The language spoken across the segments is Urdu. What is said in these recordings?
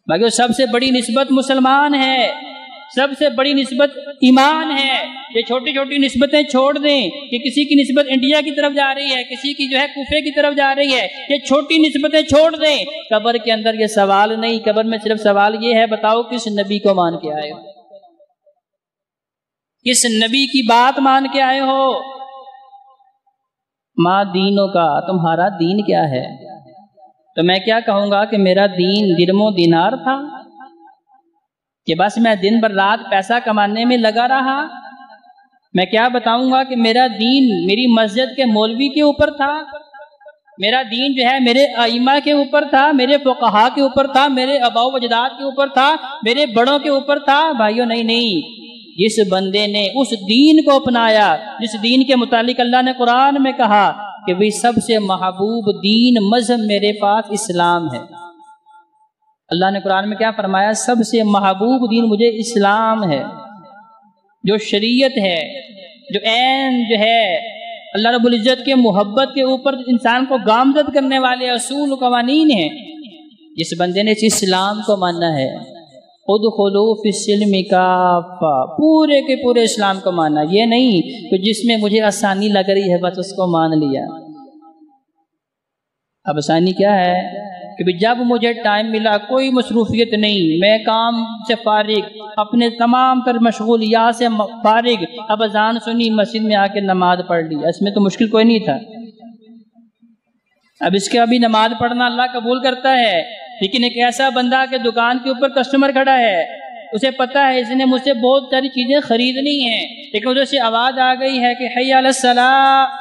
باقی سب سے بڑی نسبت مسلمان ہے، سب سے بڑی نسبت ایمان ہے۔ یہ چھوٹی چھوٹی نسبتیں چھوڑ دیں کہ کسی کی نسبت انڈیا کی طرف جا رہی ہے، کسی کی جو ہے کوفے کی طرف جا رہی ہے، یہ چھوٹی نسبتیں چھوڑ دیں۔ قبر کے اندر یہ سوال نہیں، قبر میں صرف سوال یہ ہے، بتاؤ کس نبی کو مان کے آئے ہو، کس نبی کی بات مان کے آئے ہو۔ ما دینوں کا، تمہارا دین کیا ہے؟ تو میں کیا کہوں گا کہ میرا دین درم و دینار تھا کہ بس میں دن بھر رات پیسہ کمانے میں لگا رہا؟ میں کیا بتاؤں گا کہ میرا دین میری مسجد کے مولوی کے اوپر تھا، میرا دین جو ہے میرے ائمہ کے اوپر تھا، میرے فقہا کے اوپر تھا، میرے آباء و اجداد کے اوپر تھا، میرے بڑوں کے اوپر تھا؟ بھائیو نہیں، جس بندے نے اس دین کو اپنایا جس دین کے متعلق اللہ نے قرآن میں کہا کہ بھی سب سے محبوب دین مذہب میرے پاس اسلام ہے۔ اللہ نے قرآن میں کیا فرمایا؟ سب سے محبوب دین مجھے اسلام ہے، جو شریعت ہے، جو عین جو ہے اللہ رب العزت کے محبت کے اوپر انسان کو گامزد کرنے والے اصول و قوانین ہیں۔ جس بندے نے اس اسلام کو ماننا ہے، ادخلوا فی السلم کافہ، پورے کے پورے اسلام کو ماننا، یہ نہیں کہ جس میں مجھے آسانی لگ رہی ہے بس اس کو مان لیا۔ اب آسانی کیا ہے کہ جب مجھے ٹائم ملا، کوئی مصروفیت نہیں، میں کام سے فارغ، اپنے تمام تر مشغولیات سے فارغ، اب اذان سنی، مسجد میں آ کے نماز پڑھ لی، اس میں تو مشکل کوئی نہیں تھا۔ اب اس کے ابھی نماز پڑھنا اللہ قبول کرتا ہے، لیکن ایک ایسا بندہ کہ دکان کے اوپر کسٹمر کھڑا ہے، اسے پتا ہے اس نے مجھ سے بہت ساری چیزیں خریدنی ہیں، لیکن ادھر سے آواز آ گئی ہے کہ حی علی الصلاۃ،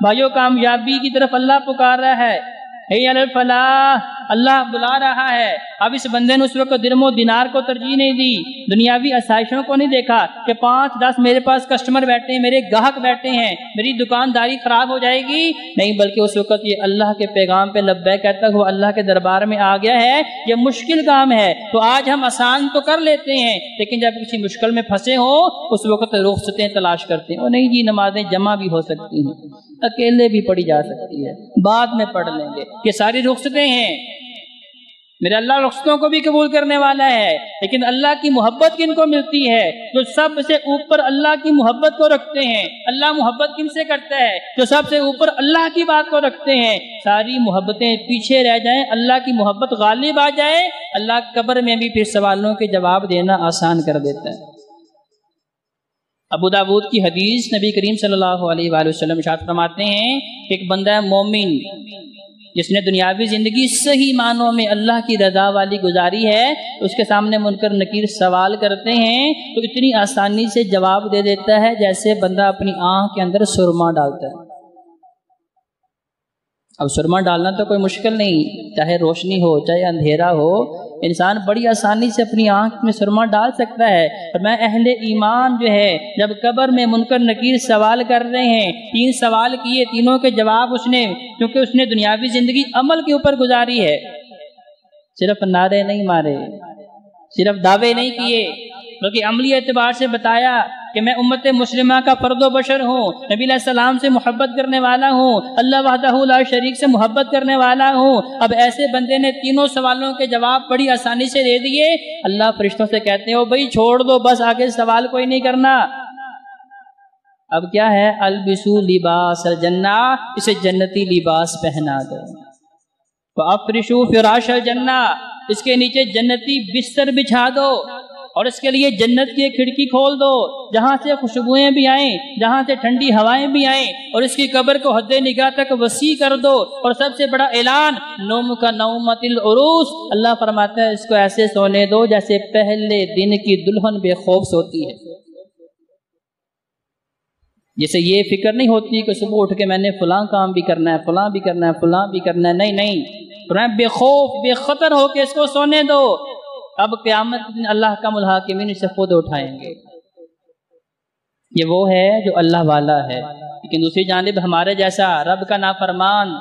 بھائیو کامیابی کی طرف اللہ پکار رہا ہے، حی علی الفلاح، اللہ بلا رہا ہے۔ اب اس بندے نے اس وقت درم و دینار کو ترجیح نہیں دی، دنیاوی آسائشوں کو نہیں دیکھا کہ 5-10 میرے پاس کسٹمر بیٹھے ہیں، میرے گاہک بیٹھے ہیں، میری دکانداری خراب ہو جائے گی، نہیں، بلکہ اس وقت یہ اللہ کے پیغام پہ لبیک کہتا ہوا اللہ کے دربار میں آ گیا ہے۔ یہ مشکل کام ہے تو آج ہم آسان تو کر لیتے ہیں، لیکن جب کسی مشکل میں پھنسے ہو اس وقت رخصتیں تلاش کرتے ہیں، اور نہیں جی نمازیں جمع بھی ہو سکتی ہیں، اکیلے بھی پڑھی جا سکتی ہے، بعد میں پڑھ لیں گے، یہ ساری رخصتیں ہیں۔ میرے اللہ رخصتوں کو بھی قبول کرنے والا ہے، لیکن اللہ کی محبت کن کو ملتی ہے؟ جو سب سے اوپر اللہ کی محبت کو رکھتے ہیں۔ اللہ محبت کن سے کرتا ہے؟ جو سب سے اوپر اللہ کی بات کو رکھتے ہیں۔ ساری محبتیں پیچھے رہ جائیں، اللہ کی محبت غالب آ جائے، اللہ قبر میں بھی پھر سوالوں کے جواب دینا آسان کر دیتا ہے۔ ابو داؤد کی حدیث، نبی کریم صلی اللہ علیہ وآلہ وسلم ارشاد فرماتے ہیں کہ ایک بندہ مومن جس نے دنیاوی زندگی صحیح معنوں میں اللہ کی رضا والی گزاری ہے، اس کے سامنے منکر نکیر سوال کرتے ہیں تو اتنی آسانی سے جواب دے دیتا ہے جیسے بندہ اپنی آنکھ کے اندر سرما ڈالتا ہے۔ اب سرما ڈالنا تو کوئی مشکل نہیں، چاہے روشنی ہو چاہے اندھیرا ہو، انسان بڑی آسانی سے اپنی آنکھ میں سرما ڈال سکتا ہے۔ اور میں اہل ایمان جو ہے جب قبر میں منکر نکیر سوال کر رہے ہیں، 3 سوال کیے، تینوں کے جواب اس نے، کیونکہ اس نے دنیاوی زندگی عمل کے اوپر گزاری ہے، صرف نعرے نہیں مارے، صرف دعوے نہیں کیے، بلکہ عملی اعتبار سے بتایا کہ میں امت مسلمہ کا فرد و بشر ہوں، نبی علیہ السلام سے محبت کرنے والا ہوں، اللہ وحدہ لا شریک سے محبت کرنے والا ہوں۔ اب ایسے بندے نے تینوں سوالوں کے جواب بڑی آسانی سے دے دیے، اللہ فرشتوں سے کہتے ہیں او بھائی چھوڑ دو، بس آگے سوال کوئی نہیں کرنا۔ اب کیا ہے؟ البسو لباس الجنہ، اسے جنتی لباس پہنا دو، فافرشوا فراش الجنہ، اس کے نیچے جنتی بستر بچھا دو، اور اس کے لیے جنت کی ایک کھڑکی کھول دو جہاں سے خوشبوئیں بھی آئیں، جہاں سے ٹھنڈی ہوائیں بھی آئیں، اور اس کی قبر کو حد نگاہ تک وسیع کر دو۔ اور سب سے بڑا اعلان، نوم کا نومت العروس، اللہ فرماتا ہے اس کو ایسے سونے دو جیسے پہلے دن کی دلہن بے خوف سوتی ہے، جیسے یہ فکر نہیں ہوتی کہ صبح اٹھ کے میں نے فلاں کام بھی کرنا ہے، فلاں بھی کرنا ہے، فلاں بھی کرنا ہے، نہیں، بے خوف بے خطر ہو کے اس کو سونے دو۔ اب قیامت دن اللہ کا ملحاکمین اسے خود اٹھائیں گے، یہ وہ ہے جو اللہ والا ہے۔ لیکن دوسری جانب ہمارے جیسا رب کا نافرمان،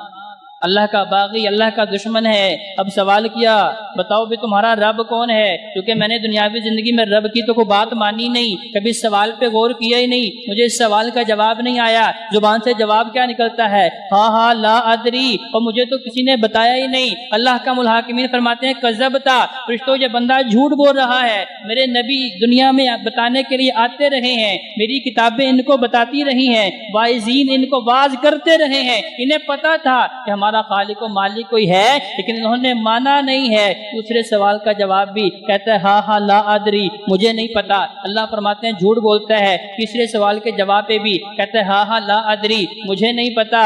اللہ کا باغی، اللہ کا دشمن ہے۔ اب سوال کیا، بتاؤ بھی تمہارا رب کون ہے؟ کیونکہ میں نے دنیاوی زندگی میں رب کی تو کوئی بات مانی نہیں، کبھی اس سوال پہ غور کیا ہی نہیں، مجھے اس سوال کا جواب نہیں آیا۔ زبان سے جواب کیا نکلتا ہے؟ ہاں ہاں لا ادری، اور مجھے تو کسی نے بتایا ہی نہیں۔ اللہ کا الحاکمین فرماتے ہیں کذبتا، فرشتوں یہ بندہ جھوٹ بول رہا ہے، میرے نبی دنیا میں بتانے کے لیے آتے رہے ہیں، میری کتابیں ان کو بتاتی رہی ہیں، واعظین ان کو واعظ کرتے رہے ہیں، انہیں پتا تھا کہ ہمارا خالق و مالک کوئی ہے، لیکن انہوں نے مانا نہیں ہے۔ دوسرے سوال کا جواب بھی کہتا ہے ہاں ہاں لا ادری، مجھے نہیں پتا۔ اللہ فرماتے ہیں جھوٹ بولتا ہے۔ تیسرے سوال کے جواب پہ بھی کہتا ہے ہاں ہاں لا ادری، مجھے نہیں پتا۔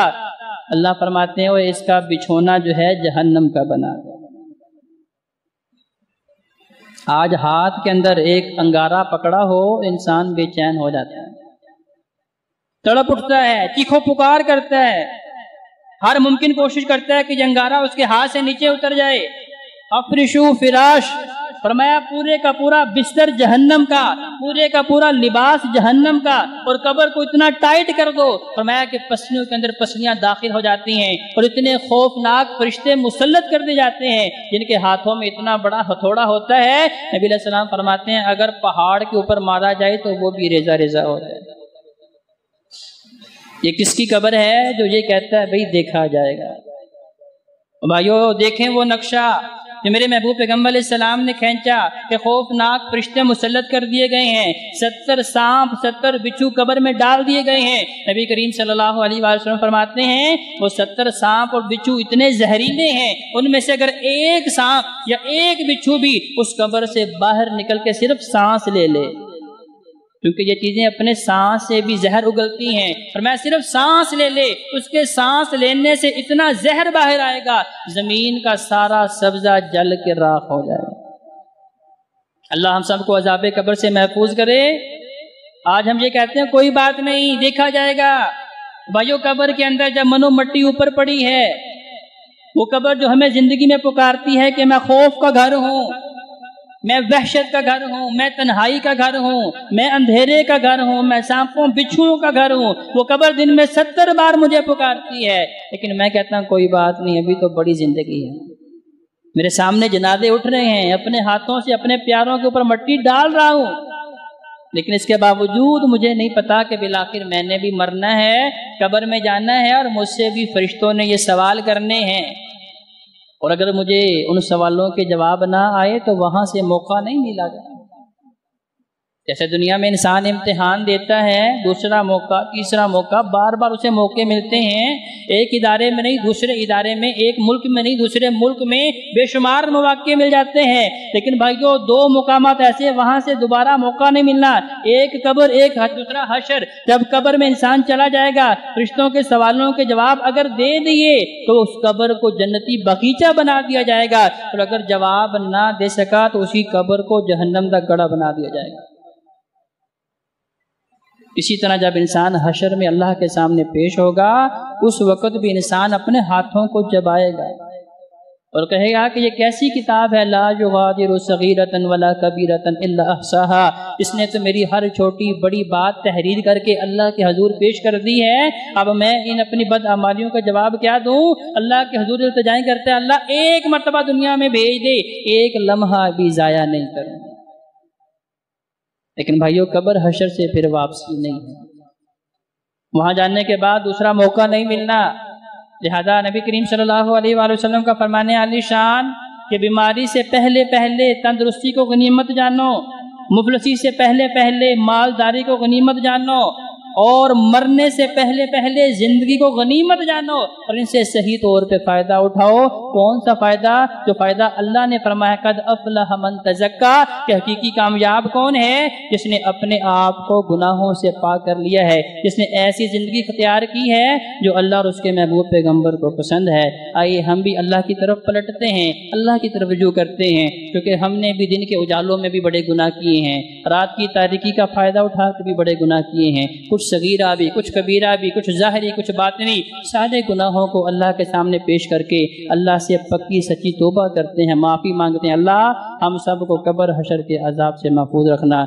اللہ فرماتے ہیں وہ اس کا بچھونا جو ہے جہنم کا بنا ہے۔ آج ہاتھ کے اندر ایک انگارہ پکڑا ہو، انسان بے چین ہو جاتا ہے، تڑپ اٹھتا ہے، چیخو پکار کرتا ہے، ہر ممکن کوشش کرتا ہے کہ یہ انگارہ اس کے ہاتھ سے نیچے اتر جائے۔ افرشو فراش، فرمایا پورے کا پورا بستر جہنم کا، پورے کا پورا لباس جہنم کا، اور قبر کو اتنا ٹائٹ کر دو، فرمایا کہ پسلیوں کے اندر پسلیاں داخل ہو جاتی ہیں، اور اتنے خوفناک فرشتے مسلط کر دیے جاتے ہیں جن کے ہاتھوں میں اتنا بڑا ہتھوڑا ہوتا ہے، نبی علیہ السلام فرماتے ہیں اگر پہاڑ کے اوپر مارا جائے تو وہ بھی ریزہ ریزہ ہو جائے۔ یہ کس کی قبر ہے جو یہ کہتا ہے بھئی دیکھا جائے گا؟ بھائیو دیکھیں وہ نقشہ جو میرے محبوب پیغمبر علیہ السلام نے کھینچا کہ خوفناک فرشتے مسلط کر دیے گئے ہیں، 70 سانپ 70 بچھو قبر میں ڈال دیے گئے ہیں۔ نبی کریم صلی اللہ علیہ وسلم فرماتے ہیں وہ 70 سانپ اور بچھو اتنے زہریلے ہیں، ان میں سے اگر ایک سانپ یا ایک بچھو بھی اس قبر سے باہر نکل کے صرف سانس لے لے، کیونکہ یہ چیزیں اپنے سانس سے بھی زہر اگلتی ہیں، اور میں صرف سانس لے لے، اس کے سانس لینے سے اتنا زہر باہر آئے گا زمین کا سارا سبزہ جل کے راکھ ہو جائے گا۔ اللہ ہم سب کو عذاب قبر سے محفوظ کرے۔ آج ہم یہ کہتے ہیں کوئی بات نہیں دیکھا جائے گا، بھائیو قبر کے اندر جب منو مٹی اوپر پڑی ہے، وہ قبر جو ہمیں زندگی میں پکارتی ہے کہ میں خوف کا گھر ہوں، میں وحشت کا گھر ہوں، میں تنہائی کا گھر ہوں، میں اندھیرے کا گھر ہوں، میں سانپوں بچھوؤں کا گھر ہوں، وہ قبر دن میں 70 بار مجھے پکارتی ہے، لیکن میں کہتا ہوں کوئی بات نہیں، ابھی تو بڑی زندگی ہے، میرے سامنے جنازے اٹھ رہے ہیں، اپنے ہاتھوں سے اپنے پیاروں کے اوپر مٹی ڈال رہا ہوں، لیکن اس کے باوجود مجھے نہیں پتا کہ بالآخر میں نے بھی مرنا ہے، قبر میں جانا ہے، اور مجھ سے بھی فرشتوں نے یہ سوال کرنے ہیں، اور اگر مجھے ان سوالوں کے جواب نہ آئے تو وہاں سے موقع نہیں ملا گا۔ جیسے دنیا میں انسان امتحان دیتا ہے، دوسرا موقع تیسرا موقع، بار بار اسے موقع ملتے ہیں، ایک ادارے میں نہیں دوسرے ادارے میں، ایک ملک میں نہیں دوسرے ملک میں، بے شمار مواقع مل جاتے ہیں، لیکن بھائیو 2 مقامات ایسے وہاں سے دوبارہ موقع نہیں ملنا، ایک قبر ایک دوسرا حشر۔ جب قبر میں انسان چلا جائے گا، فرشتوں کے سوالوں کے جواب اگر دے دیے تو اس قبر کو جنتی باغیچہ بنا دیا جائے گا، اور اگر جواب نہ دے سکا تو اسی قبر کو جہنم کا گڑھا بنا دیا جائے گا۔ اسی طرح جب انسان حشر میں اللہ کے سامنے پیش ہوگا، اس وقت بھی انسان اپنے ہاتھوں کو چبائے گا اور کہے گا کہ یہ کیسی کتاب ہے، لا یغادر صغیرۃ ولا کبیرۃ الا احصاها، اس نے تو میری ہر چھوٹی بڑی بات تحریر کر کے اللہ کے حضور پیش کر دی ہے، اب میں ان اپنی بدعمالیوں کا جواب کیا دوں؟ اللہ کے حضور التجائیں کرتے ہیں اللہ ایک مرتبہ دنیا میں بھیج دے، ایک لمحہ بھی ضائع نہیں کروں۔ لیکن بھائیو قبر حشر سے پھر واپسی نہیں ہے، وہاں جانے کے بعد دوسرا موقع نہیں ملنا، لہذا نبی کریم صلی اللہ علیہ وآلہ وسلم کا فرمان عالی شان کہ بیماری سے پہلے پہلے تندرستی کو غنیمت جانو، مفلسی سے پہلے پہلے مالداری کو غنیمت جانو، اور مرنے سے پہلے پہلے زندگی کو غنیمت جانو، اور ان سے صحیح طور پہ فائدہ اٹھاؤ۔ کون سا فائدہ؟ جو فائدہ اللہ نے فرمایا قد افلح من تزکا، کہ حقیقی کامیاب کون ہے؟ جس نے اپنے آپ کو گناہوں سے پاک کر لیا ہے، جس نے ایسی زندگی اختیار کی ہے جو اللہ اور اس کے محبوب پیغمبر کو پسند ہے۔ آئیے ہم بھی اللہ کی طرف پلٹتے ہیں، اللہ کی طرف رجوع کرتے ہیں، کیونکہ ہم نے بھی دن کے اجالوں میں بھی بڑے گناہ کیے ہیں، رات کی تاریکی کا فائدہ اٹھا کے بھی بڑے گناہ کیے ہیں، کچھ صغیرہ بھی، کچھ کبیرہ بھی، کچھ ظاہری، کچھ باطنی، سارے گناہوں کو اللہ کے سامنے پیش کر کے اللہ سے پکی سچی توبہ کرتے ہیں، معافی مانگتے ہیں۔ اللہ ہم سب کو قبر حشر کے عذاب سے محفوظ رکھنا۔